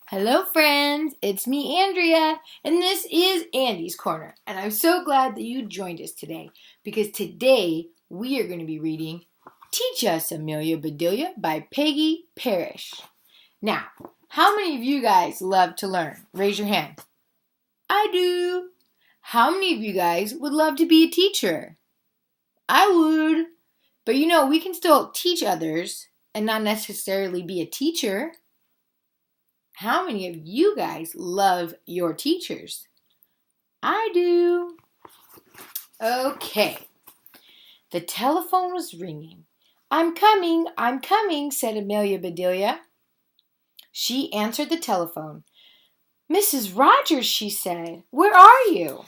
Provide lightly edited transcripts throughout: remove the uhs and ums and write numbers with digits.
Hello, friends. It's me, Andrea, and this is Andy's Corner. And I'm so glad that you joined us today because today we are going to be reading Teach Us, Amelia Bedelia by Peggy Parrish. Now, how many of you guys love to learn? Raise your hand. I do. How many of you guys would love to be a teacher? I would. But we can still teach others and not necessarily be a teacher. How many of you guys love your teachers? I do. Okay. The telephone was ringing. I'm coming, said Amelia Bedelia. She answered the telephone. Mrs. Rogers, she said, where are you?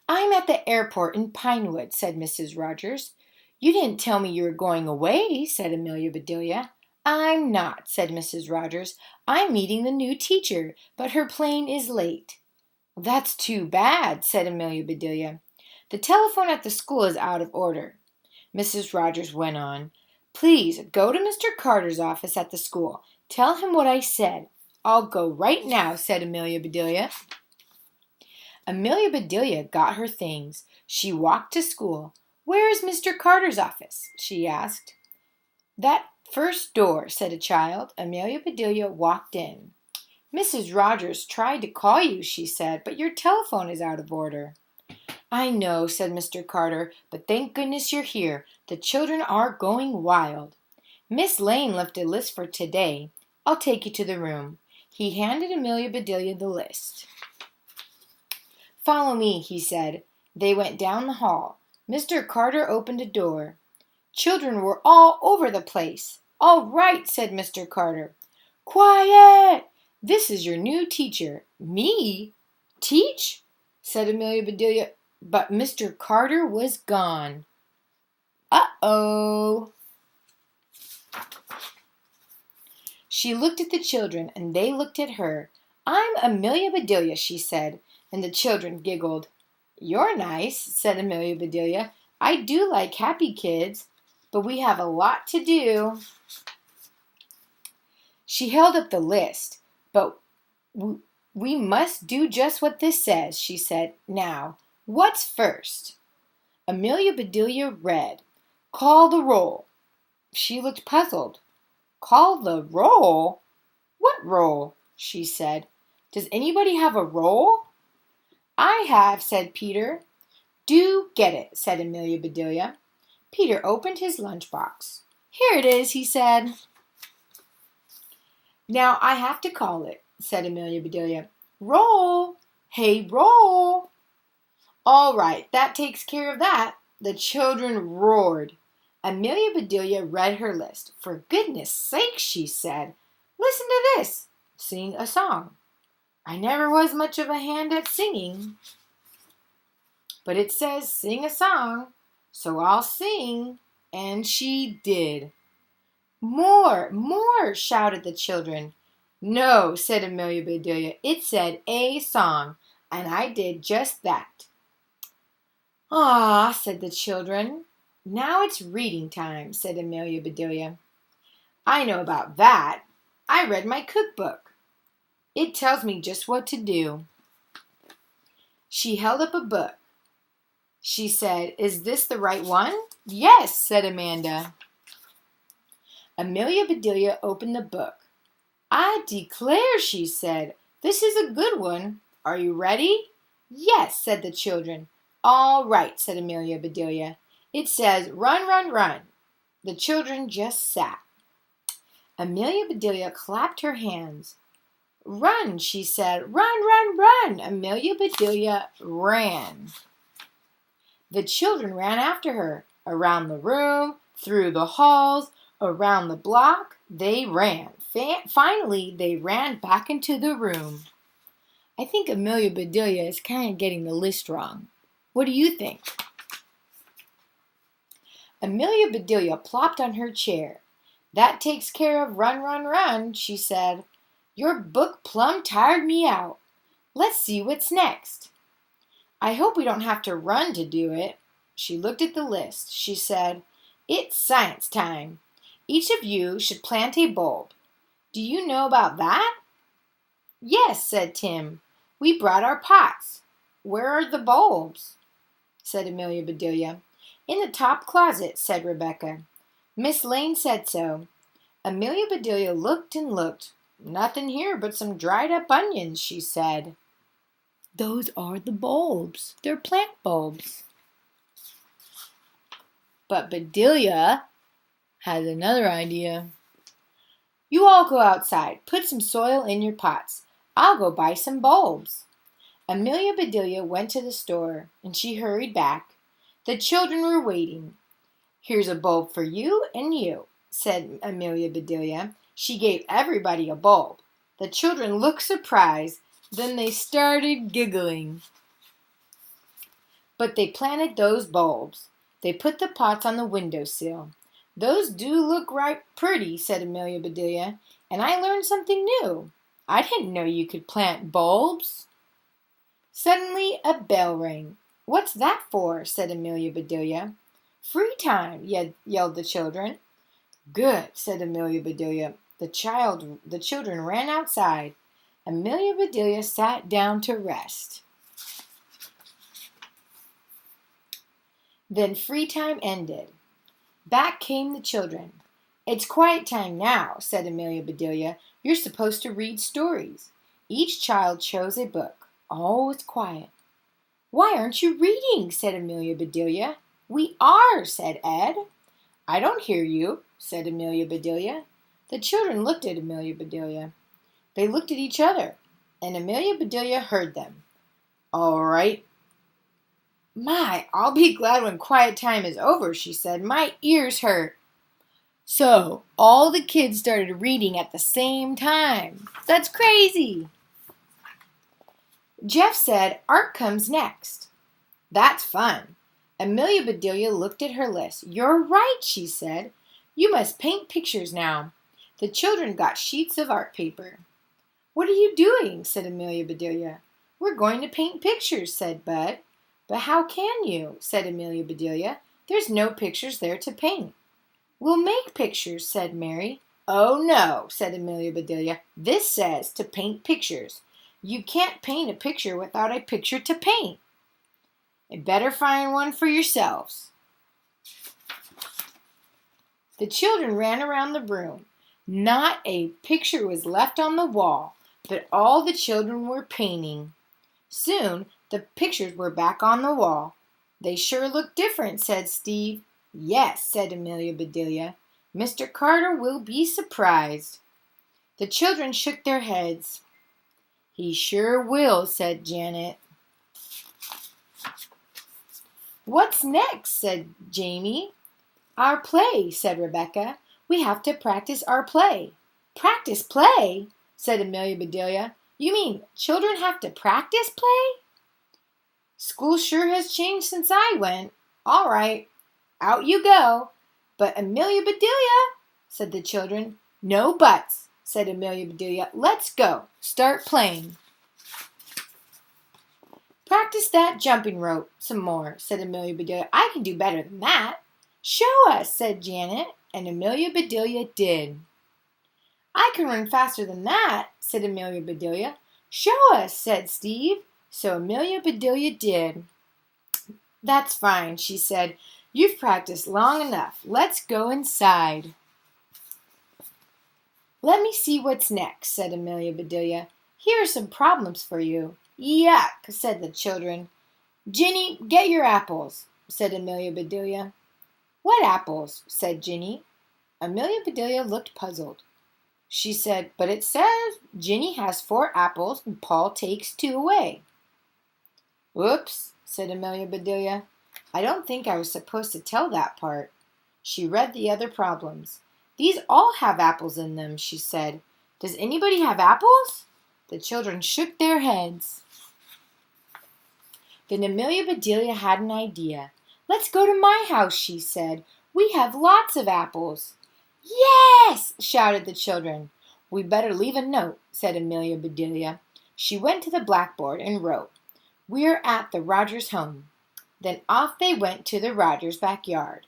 I'm at the airport in Pinewood, said Mrs. Rogers. You didn't tell me you were going away, said Amelia Bedelia. I'm not, said Mrs. Rogers. I'm meeting the new teacher, but her plane is late. That's too bad, said Amelia Bedelia. The telephone at the school is out of order. Mrs. Rogers went on. Please go to Mr. Carter's office at the school. Tell him what I said. I'll go right now, said Amelia Bedelia. Amelia Bedelia got her things. She walked to school. Where is Mr. Carter's office? She asked. That first door, said a child. Amelia Bedelia walked in. Mrs. Rogers tried to call you, she said, but your telephone is out of order. I know, said Mr. Carter, but thank goodness you're here. The children are going wild. Miss Lane left a list for today. I'll take you to the room. He handed Amelia Bedelia the list. Follow me, he said. They went down the hall. Mr. Carter opened a door. Children were all over the place. All right, said Mr. Carter. Quiet! This is your new teacher. Me? Teach? Said Amelia Bedelia, but Mr. Carter was gone. Uh-oh. She looked at the children, and they looked at her. I'm Amelia Bedelia, she said, and the children giggled. You're nice, said Amelia Bedelia. I do like happy kids, but we have a lot to do. She held up the list. But we must do just what this says, she said. Now, what's first? Amelia Bedelia read, Call the roll. She looked puzzled. Call the roll? What roll? She said. Does anybody have a roll? I have, said Peter. Do get it, said Amelia Bedelia. Peter opened his lunchbox. Here it is, he said. Now I have to call it, said Amelia Bedelia. Roll! Hey, roll! All right, that takes care of that. The children roared. Amelia Bedelia read her list. For goodness sake, she said, listen to this. Sing a song. I never was much of a hand at singing. But it says sing a song, so I'll sing. And she did. More, more, shouted the children. No, said Amelia Bedelia. It said a song, and I did just that. Ah, said the children. Now it's reading time, said Amelia Bedelia. I know about that. I read my cookbook. It tells me just what to do. She held up a book. She said, Is this the right one? Yes, said Amanda. Amelia Bedelia opened the book. I declare, she said, this is a good one. Are you ready? Yes, said the children. All right, said Amelia Bedelia. It says, run, run, run. The children just sat. Amelia Bedelia clapped her hands. Run, she said. Run, run, run. Amelia Bedelia ran. The children ran after her. Around the room, through the halls, around the block, they ran. Finally, they ran back into the room. I think Amelia Bedelia is kind of getting the list wrong. What do you think? Amelia Bedelia plopped on her chair. That takes care of run, run, run, she said. Your book plumb tired me out. Let's see what's next. I hope we don't have to run to do it. She looked at the list. She said, It's science time. Each of you should plant a bulb. Do you know about that? Yes, said Tim. We brought our pots. Where are the bulbs? Said Amelia Bedelia. In the top closet, said Rebecca. Miss Lane said so. Amelia Bedelia looked and looked. Nothing here but some dried up onions, she said. Those are the bulbs. They're plant bulbs. But Bedelia has another idea. You all go outside. Put some soil in your pots. I'll go buy some bulbs. Amelia Bedelia went to the store, and she hurried back. The children were waiting. Here's a bulb for you and you, said Amelia Bedelia. She gave everybody a bulb. The children looked surprised. Then they started giggling. But they planted those bulbs. They put the pots on the windowsill. Those do look right pretty, said Amelia Bedelia, and I learned something new. I didn't know you could plant bulbs. Suddenly a bell rang. What's that for? Said Amelia Bedelia. Free time, yelled the children. Good, said Amelia Bedelia. The children ran outside. Amelia Bedelia sat down to rest. Then free time ended. Back came the children. It's quiet time now, said Amelia Bedelia. You're supposed to read stories. Each child chose a book. All was quiet. Why aren't you reading? Said Amelia Bedelia. We are, said Ed. I don't hear you, said Amelia Bedelia. The children looked at Amelia Bedelia. They looked at each other, and Amelia Bedelia heard them. All right. My, I'll be glad when quiet time is over, she said. My ears hurt. So, all the kids started reading at the same time. That's crazy. Jeff said art comes next. That's fun. Amelia Bedelia looked at her list. You're right, she said. You must paint pictures now. The children got sheets of art paper. What are you doing? Said Amelia Bedelia. We're going to paint pictures, said Bud. But how can you? Said Amelia Bedelia. There's no pictures there to paint. We'll make pictures, said Mary. Oh no, said Amelia Bedelia. This says to paint pictures. You can't paint a picture without a picture to paint. You better find one for yourselves. The children ran around the room. Not a picture was left on the wall, but all the children were painting. Soon, the pictures were back on the wall. They sure look different, said Steve. Yes, said Amelia Bedelia. Mr. Carter will be surprised. The children shook their heads. He sure will, said Janet. What's next? Said Jamie. Our play, said Rebecca. We have to practice our play. Practice play? Said Amelia Bedelia. You mean children have to practice play? School sure has changed since I went. All right, out you go. But Amelia Bedelia, said the children. No buts, said Amelia Bedelia. Let's go. Start playing. Practice that jumping rope some more, said Amelia Bedelia. I can do better than that. Show us, said Janet, and Amelia Bedelia did. I can run faster than that, said Amelia Bedelia. Show us, said Steve. So Amelia Bedelia did. That's fine, she said. You've practiced long enough. Let's go inside. Let me see what's next, said Amelia Bedelia. Here are some problems for you. Yuck, said the children. Ginny, get your apples, said Amelia Bedelia. What apples? Said Ginny. Amelia Bedelia looked puzzled. She said, but it says Ginny has 4 apples and Paul takes 2 away. Oops, said Amelia Bedelia. I don't think I was supposed to tell that part. She read the other problems. These all have apples in them, she said. Does anybody have apples? The children shook their heads. Then Amelia Bedelia had an idea. Let's go to my house, she said. We have lots of apples. Yes, shouted the children. We better leave a note, said Amelia Bedelia. She went to the blackboard and wrote, We're at the Rogers home. Then off they went to the Rogers backyard.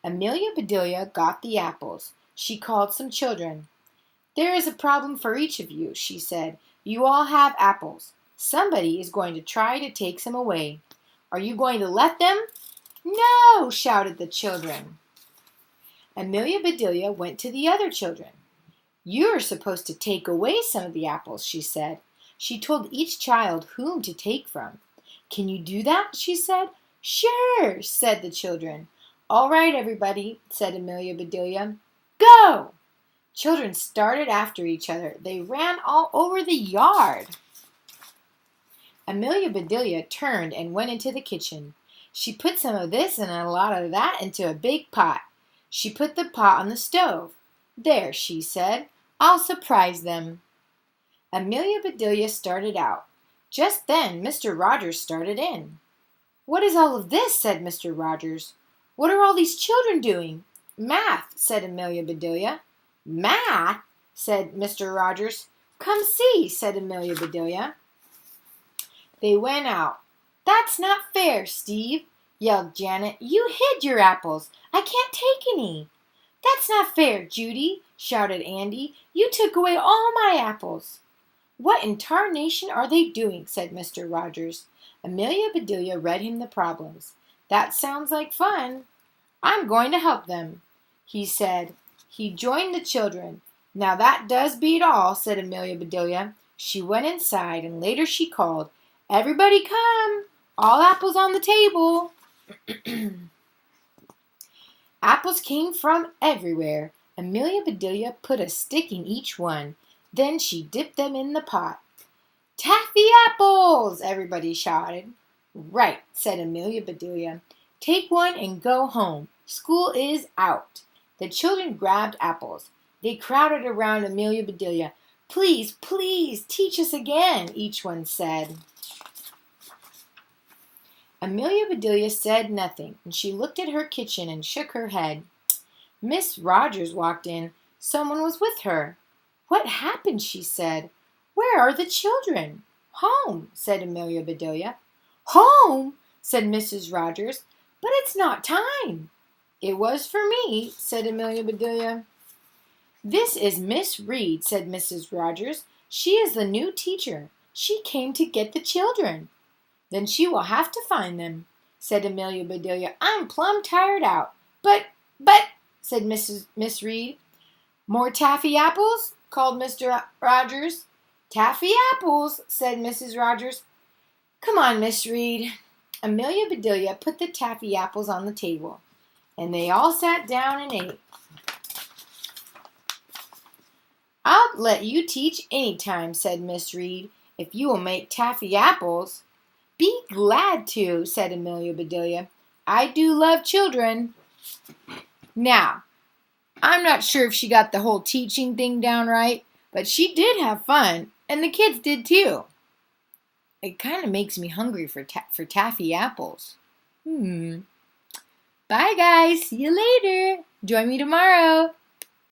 Amelia Bedelia got the apples. She called some children. There is a problem for each of you, she said. You all have apples. Somebody is going to try to take some away. Are you going to let them? No, shouted the children. Amelia Bedelia went to the other children. You're supposed to take away some of the apples, she said. She told each child whom to take from. Can you do that? She said. Sure, said the children. All right, everybody, said Amelia Bedelia. Go! Children started after each other. They ran all over the yard. Amelia Bedelia turned and went into the kitchen. She put some of this and a lot of that into a big pot. She put the pot on the stove. There, she said, I'll surprise them. Amelia Bedelia started out. Just then, Mr. Rogers started in. What is all of this? Said Mr. Rogers. What are all these children doing? Math, said Amelia Bedelia. Math, said Mr. Rogers. Come see, said Amelia Bedelia. They went out. That's not fair, Steve, yelled Janet. You hid your apples. I can't take any. That's not fair, Judy, shouted Andy. You took away all my apples. What in tarnation are they doing? Said Mr. Rogers. Amelia Bedelia read him the problems. That sounds like fun. I'm going to help them, he said. He joined the children. Now that does beat all, said Amelia Bedelia. She went inside and later she called, Everybody come! All apples on the table! Apples came from everywhere. Amelia Bedelia put a stick in each one. Then she dipped them in the pot. Taffy apples! Everybody shouted. Right, said Amelia Bedelia. Take one and go home. School is out. The children grabbed apples. They crowded around Amelia Bedelia. Please, please, teach us again, each one said. Amelia Bedelia said nothing, and she looked at her kitchen and shook her head. Miss Rogers walked in. Someone was with her. What happened? She said. Where are the children? Home, said Amelia Bedelia. Home, said Mrs. Rogers, but it's not time. It was for me, said Amelia Bedelia. This is Miss Reed, said Mrs. Rogers. She is the new teacher. She came to get the children. Then she will have to find them, said Amelia Bedelia. I'm plumb tired out. But, said Miss Reed. More taffy apples? Called Mr. Rogers. Taffy apples, said Mrs. Rogers. Come on, Miss Reed. Amelia Bedelia put the taffy apples on the table, and they all sat down and ate. I'll let you teach any time, said Miss Reed, if you will make taffy apples. Be glad to, said Amelia Bedelia. I do love children. Now, I'm not sure if she got the whole teaching thing down right, but she did have fun, and the kids did too. It kind of makes me hungry for taffy apples. Bye, guys. See you later. Join me tomorrow.